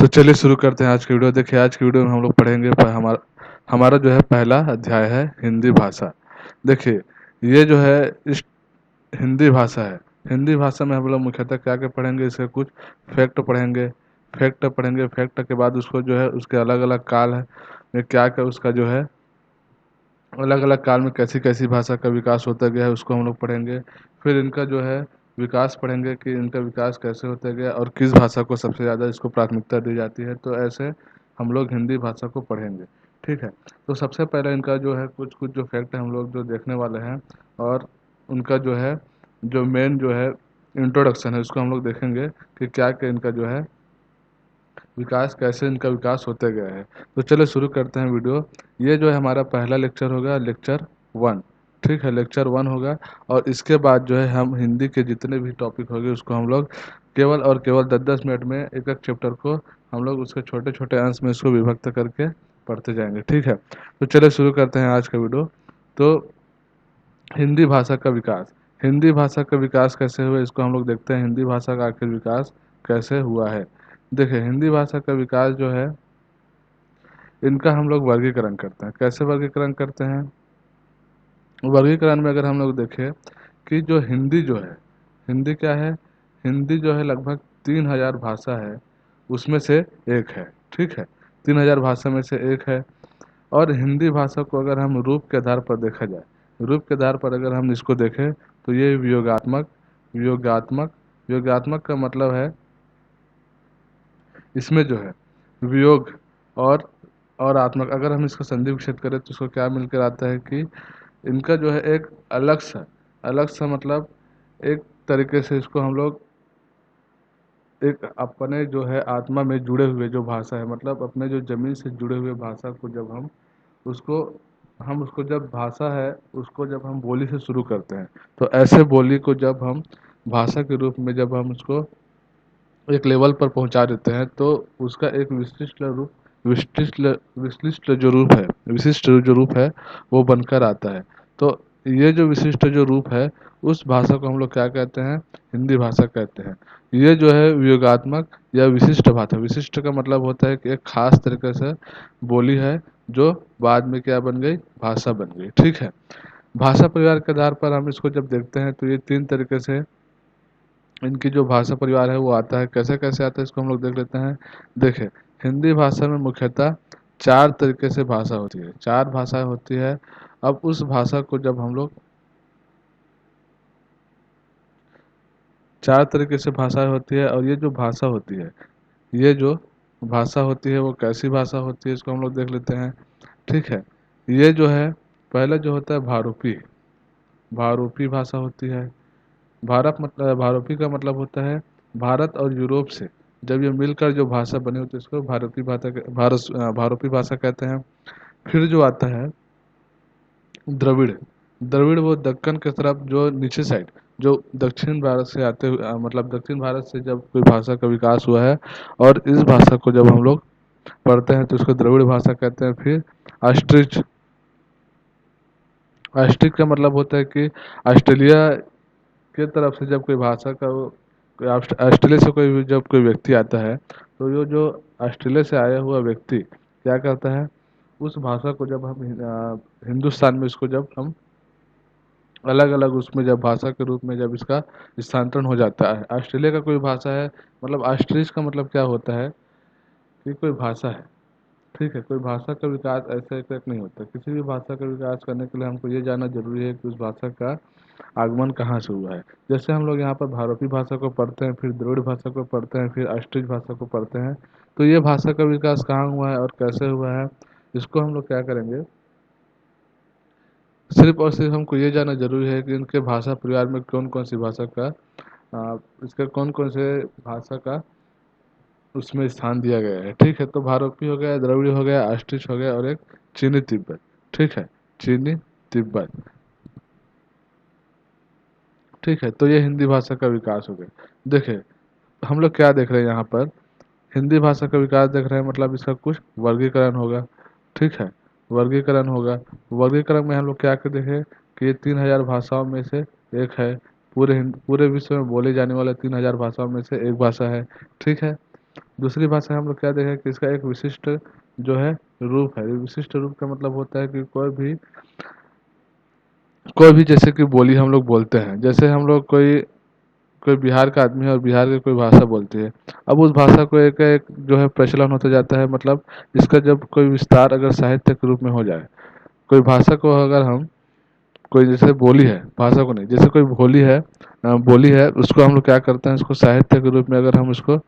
तो चलिए शुरू करते हैं आज की वीडियो। देखिए आज की वीडियो में हम लोग पढ़ेंगे हमारा हमारा जो है पहला अध्याय है हिंदी भाषा। देखिए ये जो है इस हिंदी भाषा है। हिंदी भाषा में हम लोग मुख्यतः क्या क्या पढ़ेंगे, इसके कुछ फैक्ट पढ़ेंगे। फैक्ट के बाद उसको जो है उसके अलग अलग काल है में क्या क्या उसका जो है अलग अलग काल में कैसी कैसी भाषा का विकास होता गया है उसको हम लोग पढ़ेंगे। फिर इनका जो है विकास पढ़ेंगे कि इनका विकास कैसे होता गया और किस भाषा को सबसे ज़्यादा इसको प्राथमिकता दी जाती है। तो ऐसे हम लोग हिंदी भाषा को पढ़ेंगे, ठीक है। तो सबसे पहले इनका जो है कुछ कुछ जो फैक्ट है हम लोग जो देखने वाले हैं, और उनका जो है जो मेन जो है इंट्रोडक्शन है उसको हम लोग देखेंगे कि क्या क्या इनका जो है विकास, कैसे इनका विकास होते गया है। तो चलो शुरू करते हैं वीडियो। ये जो है हमारा पहला लेक्चर होगा, लेक्चर 1, ठीक है, लेक्चर 1 होगा। और इसके बाद जो है हम हिंदी के जितने भी टॉपिक होंगे उसको हम लोग केवल और केवल 10-10 मिनट में एक एक चैप्टर को हम लोग उसके छोटे छोटे अंश में इसको विभक्त करके पढ़ते जाएंगे, ठीक है। तो चलिए शुरू करते हैं आज का वीडियो। तो हिंदी भाषा का विकास, हिंदी भाषा का विकास कैसे हुआ इसको हम लोग देखते हैं। हिंदी भाषा का आखिर विकास कैसे हुआ है। देखिए हिंदी भाषा का विकास जो है इनका हम लोग वर्गीकरण करते हैं। कैसे वर्गीकरण करते हैं? वर्गीकरण में अगर हम लोग देखें कि जो है हिंदी क्या है, हिंदी जो है लगभग 3000 भाषा है उसमें से एक है, ठीक है। 3000 भाषा में से एक है। और हिंदी भाषा को अगर हम रूप के आधार पर देखा जाए, रूप के आधार पर अगर हम इसको देखें तो ये वियोगात्मक वियोगात्मक वियोगात्मक का मतलब है इसमें जो है वियोग और आत्मक, अगर हम इसका संधि विच्छेद करें तो इसको क्या मिलकर आता है कि इनका जो है एक अलग सा मतलब एक तरीके से इसको हम लोग एक अपने जो है आत्मा में जुड़े हुए जो भाषा है, मतलब अपने जो जमीन से जुड़े हुए भाषा को जब उसको हम उसको जब भाषा है उसको जब हम बोली से शुरू करते हैं, तो ऐसे बोली को जब हम भाषा के रूप में जब हम उसको एक लेवल पर पहुंचा देते हैं तो उसका एक विशिष्ट विशिष्ट जो रूप है वो बनकर आता है। तो ये जो विशिष्ट जो रूप है उस भाषा को हम लोग क्या कहते हैं? हिंदी भाषा कहते हैं। ये जो है वियोगात्मक या विशिष्ट भाषा, विशिष्ट का मतलब होता है कि एक खास तरीके से बोली है जो बाद में क्या बन गई? भाषा बन गई, ठीक है। भाषा परिवार के आधार पर हम इसको जब देखते हैं तो ये 3 तरीके से इनकी जो भाषा परिवार है वो आता है। कैसे कैसे आता है इसको हम लोग देख लेते हैं। देखिए हिंदी भाषा में मुख्यतः 4 तरीके से भाषा होती है, 4 भाषाएं होती है। अब उस भाषा को जब हम लोग 4 तरीके से भाषाएं होती है, और ये जो भाषा होती है, ये जो भाषा होती है वो कैसी भाषा होती है इसको हम लोग देख लेते हैं, ठीक है। ये जो है पहले जो होता है भारूपी भारूपी भाषा होती है। भारूपी का मतलब होता है भारत और यूरोप से जब ये मिलकर जो भाषा बनी होती है इसको भारूपी भाषा कहते हैं। फिर जो आता है द्रविड़, द्रविड़ वो दक्कन के तरफ जो नीचे साइड जो दक्षिण भारत से आते हुए मतलब दक्षिण भारत से जब कोई भाषा का विकास हुआ है, और इस भाषा को जब हम लोग पढ़ते हैं तो उसको द्रविड़ भाषा कहते हैं। फिर ऑस्ट्रिच, ऑस्ट्रिच का मतलब होता है कि ऑस्ट्रेलिया के तरफ से जब कोई भाषा का कोई ऑस्ट्रेलिया से कोई जब कोई व्यक्ति आता है तो ये जो ऑस्ट्रेलिया से आया हुआ व्यक्ति क्या करता है, उस भाषा को जब हम हिंदुस्तान में इसको जब हम अलग अलग उसमें जब भाषा के रूप में जब इसका स्थानांतरण हो जाता है, ऑस्ट्रेलिया का कोई भाषा है, मतलब ऑस्ट्रिच का मतलब क्या होता है कि कोई भाषा है, ठीक है। कोई भाषा का विकास ऐसे एक नहीं होता। किसी भी भाषा का विकास करने के लिए हमको ये जानना जरूरी है कि उस भाषा का आगमन कहाँ से हुआ है। जैसे हम लोग यहाँ पर भारूपी भाषा को पढ़ते हैं, फिर द्रविड़ भाषा को पढ़ते हैं, फिर ऑस्ट्रिच भाषा को पढ़ते हैं। तो ये भाषा का विकास कहाँ हुआ है और कैसे हुआ है इसको हम लोग क्या करेंगे, सिर्फ और सिर्फ हमको ये जानना जरूरी है कि इनके भाषा परिवार में कौन कौन सी भाषा का इसका कौन कौन से भाषा का उसमें स्थान दिया गया है, ठीक है। तो भारूपी हो गया, द्रविड़ हो गया, ऑस्ट्रिच हो गया, और एक चीनी तिब्बत, ठीक है, चीनी तिब्बत, ठीक है। तो ये हिंदी भाषा का विकास हो गया। देखिए हम लोग क्या देख रहे हैं यहाँ पर, हिंदी भाषा का विकास देख रहे हैं, मतलब इसका कुछ वर्गीकरण होगा, ठीक है, वर्गीकरण होगा। वर्गीकरण में हम लोग क्या कर देखें कि ये 3000 भाषाओं में से एक है। पूरे विश्व में बोले जाने वाले 3000 भाषाओं में से एक भाषा है, ठीक है। दूसरी भाषा हम लोग क्या देखें कि इसका एक विशिष्ट जो है रूप है। विशिष्ट रूप का मतलब होता है कि कोई भी जैसे कि बोली हम लोग बोलते हैं, जैसे हम लोग कोई कोई बिहार का आदमी है और बिहार की कोई भाषा बोलती है। अब उस भाषा को एक एक जो है प्रचलन होता जाता है, मतलब इसका जब कोई विस्तार अगर साहित्य के रूप में हो जाए, कोई भाषा को अगर हम कोई जैसे बोली है, भाषा को नहीं, जैसे कोई बोली है, उसको हम लोग क्या करते हैं, उसको साहित्य के रूप में अगर हम उसको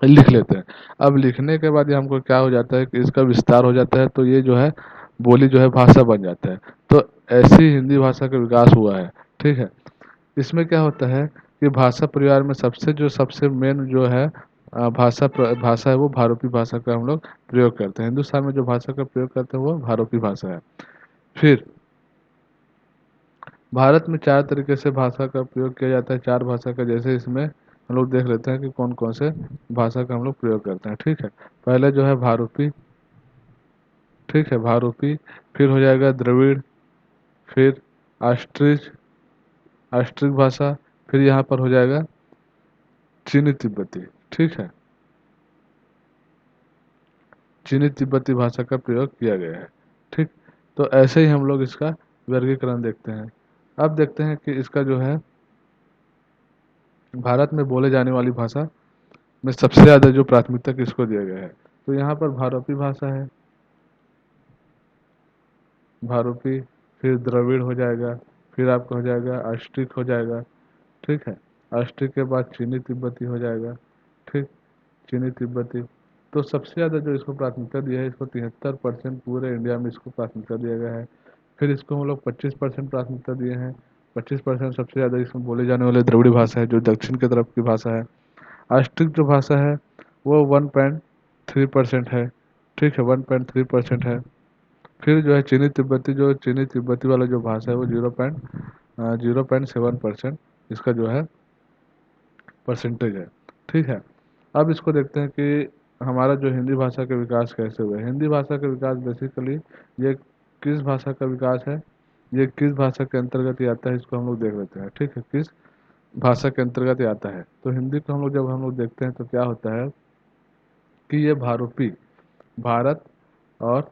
लिख लेते हैं। अब लिखने के बाद ये हमको क्या हो जाता है कि इसका विस्तार हो जाता है, तो ये जो है बोली जो है भाषा बन जाता है। तो ऐसी हिंदी भाषा का विकास हुआ है। ठीक है। इसमें क्या होता है कि भाषा परिवार में सबसे मेन जो है भाषा है, वो भारोपी भाषा का हम लोग प्रयोग करते हैं। हिंदुस्तान में जो भाषा का प्रयोग करते हैं वो भारोपी भाषा है। फिर भारत में 4 तरीके से भाषा का प्रयोग किया जाता है, 4 भाषा का। जैसे इसमें हम लोग देख लेते हैं कि कौन कौन से भाषा का हम लोग प्रयोग करते हैं। ठीक है। पहले जो है भारूपी। ठीक है, भारूपी। फिर हो जाएगा द्रविड़। फिर आष्ट्रिज आष्ट्रिक भाषा। फिर यहाँ पर हो जाएगा चीनी तिब्बती। ठीक है, चीनी तिब्बती भाषा का प्रयोग किया गया है। ठीक। तो ऐसे ही हम लोग इसका वर्गीकरण देखते हैं। अब देखते हैं कि इसका जो है भारत में बोले जाने वाली भाषा में सबसे ज़्यादा जो प्राथमिकता किसको दिया गया है, तो यहाँ पर भारोपी भाषा है, भारोपी। फिर द्रविड़ हो जाएगा। फिर आपका हो जाएगा अष्टिक हो जाएगा। ठीक है। अष्टिक के बाद चीनी तिब्बती हो जाएगा। ठीक। चीनी तिब्बती। तो सबसे ज़्यादा जो इसको प्राथमिकता दिया है, इसको 73% पूरे इंडिया में इसको प्राथमिकता दिया गया है। फिर इसको हम लोग 25% प्राथमिकता दिए हैं। 25% सबसे ज़्यादा इसमें बोले जाने वाले द्रविड़ भाषा है, जो दक्षिण की तरफ की भाषा है। अष्टिक जो भाषा है वो 1.3% है। ठीक है, 1.3% है। फिर जो है चीनी तिब्बती वाला जो भाषा है वो 0.7% इसका जो है परसेंटेज है। ठीक है। अब इसको देखते हैं कि हमारा जो हिंदी भाषा का विकास कैसे हुआ है। हिंदी भाषा का विकास बेसिकली ये किस भाषा का विकास है, ये किस भाषा के अंतर्गत ये आता है, इसको हम लोग देख लेते हैं। ठीक है, किस भाषा के अंतर्गत ये आता है। तो हिंदी को जब हम लोग देखते हैं तो क्या होता है कि ये भारूपी भारत और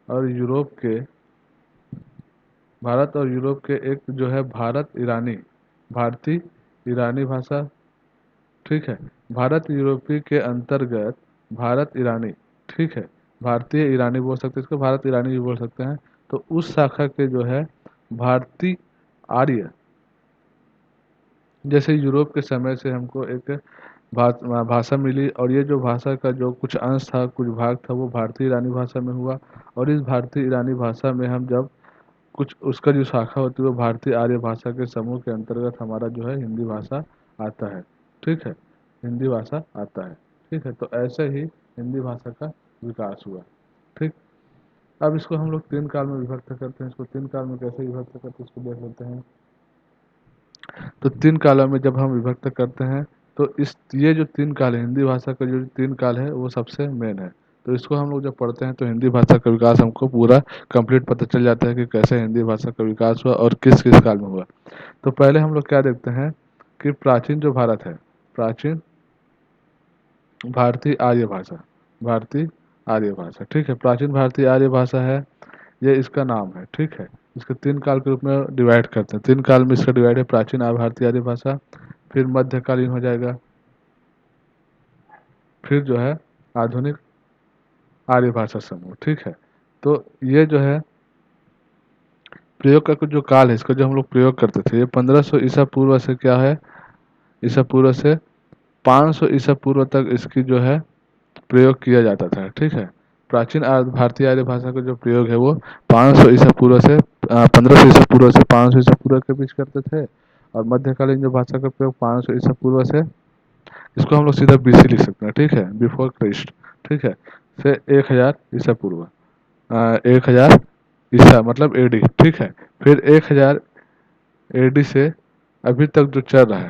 और यूरोप के भारत और यूरोप के एक जो है भारतीय ईरानी भाषा। ठीक है। भारत यूरोपी के अंतर्गत भारत ईरानी। ठीक है, भारतीय ईरानी बोल सकते हैं इसको, भारत ईरानी भी बोल सकते हैं। तो उस शाखा के जो है भारतीय आर्य, जैसे यूरोप के समय से हमको एक भाषा मिली, और ये जो भाषा का जो कुछ अंश था, कुछ भाग था, वो भारतीय ईरानी भाषा में हुआ। और इस भारतीय ईरानी भाषा में हम जब कुछ उसका जो शाखा होती है वो भारतीय आर्य भाषा के समूह के अंतर्गत हमारा जो है हिंदी भाषा आता है। ठीक है, हिंदी भाषा आता है। ठीक है, तो ऐसे ही हिंदी भाषा का विकास हुआ। ठीक। अब इसको हम लोग 3 काल में विभक्त करते हैं। इसको 3 काल में कैसे विभक्त करते हैं इसको देख लेते हैं। तो 3 कालों में जब हम विभक्त करते हैं, तो ये जो 3 काल है, हिंदी भाषा का जो 3 काल है वो सबसे मेन है। तो इसको हम लोग जब पढ़ते हैं तो हिंदी भाषा का विकास हमको पूरा कंप्लीट पता चल जाता है कि कैसे हिंदी भाषा का विकास हुआ और किस किस काल में हुआ। तो पहले हम लोग क्या देखते हैं कि प्राचीन जो भारत है, प्राचीन भारतीय आर्य भाषा, भारतीय आर्य भाषा। ठीक है, प्राचीन भारतीय आर्य भाषा है, ये इसका नाम है। ठीक है, इसको 3 काल के रूप में डिवाइड करते हैं। 3 काल में इसका डिवाइड है, प्राचीन भारतीय आर्य भाषा, फिर मध्यकालीन हो जाएगा, फिर जो है आधुनिक आर्य भाषा समूह। ठीक है। तो ये जो है प्रयोग का कुछ जो काल है, इसका जो हम लोग प्रयोग करते थे, ये 1500 ईसा पूर्व से क्या है, ईसा पूर्व से 500 ईसा पूर्व तक इसकी जो है प्रयोग किया जाता था। ठीक है, प्राचीन भारतीय आर्य भाषा का जो प्रयोग है वो 500 ईसा पूर्व से 1500 ईसा पूर्व से 500 ईसा पूर्व के बीच करते थे। और मध्यकालीन जो भाषा का प्रयोग 500 ईसा पूर्व से, इसको हम लोग सीधा बीसी लिख सकते हैं। ठीक है, बिफोर क्राइस्ट। ठीक है, से 1000 ईसा पूर्व, 1000 ईसा मतलब एडी। ठीक है, फिर 1000 एडी से अभी तक जो चल रहा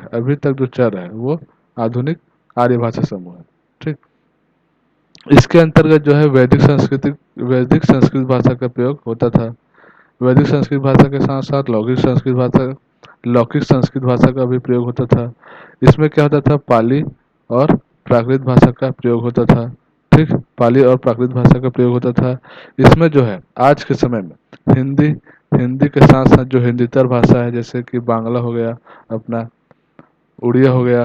है, वो आधुनिक आर्य भाषा समूह है। ठीक। इसके अंतर्गत जो है वैदिक संस्कृत भाषा का प्रयोग होता था। वैदिक संस्कृत भाषा के साथ साथ लौकिक संस्कृत भाषा का भी प्रयोग होता था। इसमें क्या होता था, पाली और प्राकृत भाषा का प्रयोग होता था। ठीक, पाली और प्राकृत भाषा का प्रयोग होता था। इसमें जो है आज के समय में हिंदी हिंदी के साथ साथ जो हिंदीतर भाषा है, जैसे कि बांग्ला हो गया, अपना उड़िया हो गया,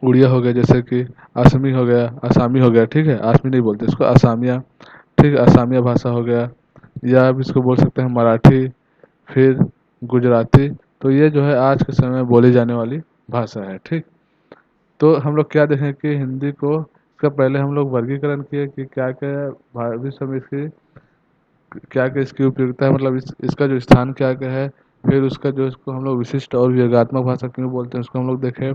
उड़िया हो गया, जैसे कि असमी हो गया, आसामी हो गया, ठीक है, आसमी नहीं बोलते इसको, असामिया, ठीक, असामिया भाषा हो गया, या आप इसको बोल सकते हैं मराठी, फिर गुजराती। तो ये जो है आज के समय में बोली जाने वाली भाषा है। ठीक, तो हम लोग क्या देखें कि हिंदी को, इसका पहले हम लोग वर्गीकरण किए कि क्या क्या विश्व में इसकी क्या क्या इसकी उपयोगिता है, मतलब इसका जो स्थान क्या क्या है। फिर उसका जो, इसको हम लोग विशिष्ट और व्यंग्यात्मक भाषा क्यों बोलते हैं, उसको हम लोग देखें।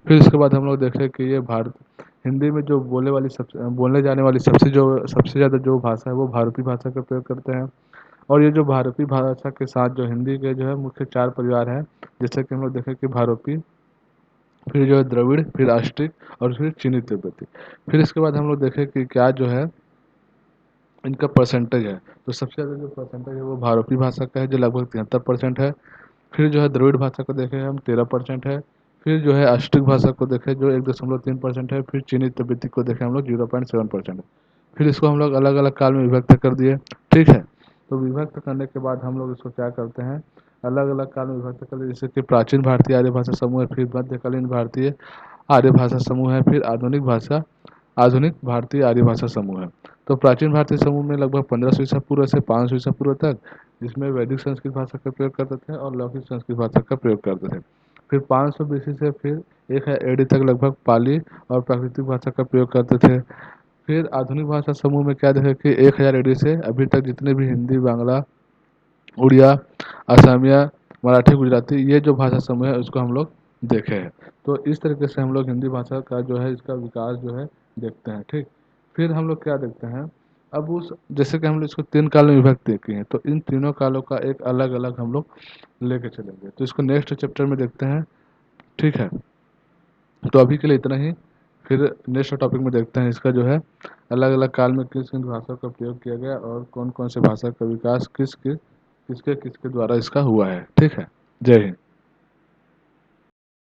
फिर उसके बाद हम लोग देखें कि ये भारत, हिंदी में जो बोलने जाने वाली सबसे ज़्यादा जो भाषा है वो भारतीय भाषा का प्रयोग करते हैं। और ये जो भारतीय भाषा के साथ जो हिंदी के जो है मुख्य चार परिवार हैं, जैसे कि हम लोग देखें कि भारोपी, फिर जो है द्रविड़, फिर अष्टिक, और फिर चीनी तिब्बती। फिर इसके बाद हम लोग देखें कि क्या जो है इनका परसेंटेज है। तो सबसे ज़्यादा जो परसेंटेज है वो भारतीय भाषा का है, जो लगभग 73% है। फिर जो है द्रविड़ भाषा को देखें हम, 13% है। फिर जो है अष्टिक भाषा को देखें जो 1.3% है। फिर चीनी तिब्बती को देखें हम लोग 0.7% है। फिर इसको हम लोग अलग अलग काल में विभक्त कर दिए। ठीक है, तो विभक्त करने के बाद हम लोग इसको क्या करते हैं, अलग अलग काल में विभक्त कर दिए, जैसे कि प्राचीन भारतीय आर्य भाषा समूह है, फिर मध्यकालीन भारतीय आर्य भाषा समूह है, फिर आधुनिक भारतीय आर्य भाषा समूह है। तो प्राचीन भारतीय समूह में लगभग 1500 ईसा पूर्व से 500 ईसा पूर्व तक, जिसमें वैदिक संस्कृत भाषा का प्रयोग करते थे और लौकिक संस्कृत भाषा का प्रयोग करते थे। फिर 500 बीसी से फिर 1000 एडी तक लगभग पाली और प्राकृतिक भाषा का प्रयोग करते थे। फिर आधुनिक भाषा समूह में क्या देखा कि 1000 एडी से अभी तक जितने भी हिंदी, बांग्ला, उड़िया, असमिया, मराठी, गुजराती, ये जो भाषा समूह है उसको हम लोग देखे हैं। तो इस तरीके से हम लोग हिंदी भाषा का जो है इसका विकास जो है देखते हैं। ठीक, फिर हम लोग क्या देखते हैं, अब उस, जैसे कि हम लोग इसको 3 काल में विभक्त किए हैं, तो इन तीनों कालों का एक अलग अलग हम लोग लेके चलेंगे। तो इसको नेक्स्ट चैप्टर में देखते हैं। ठीक है, तो अभी के लिए इतना ही। फिर नेक्स्ट टॉपिक में देखते हैं इसका जो है अलग अलग काल में किस किस भाषा का प्रयोग किया गया और कौन कौन से भाषा का विकास किसके किसके द्वारा इसका हुआ है। ठीक है, जय हिंद।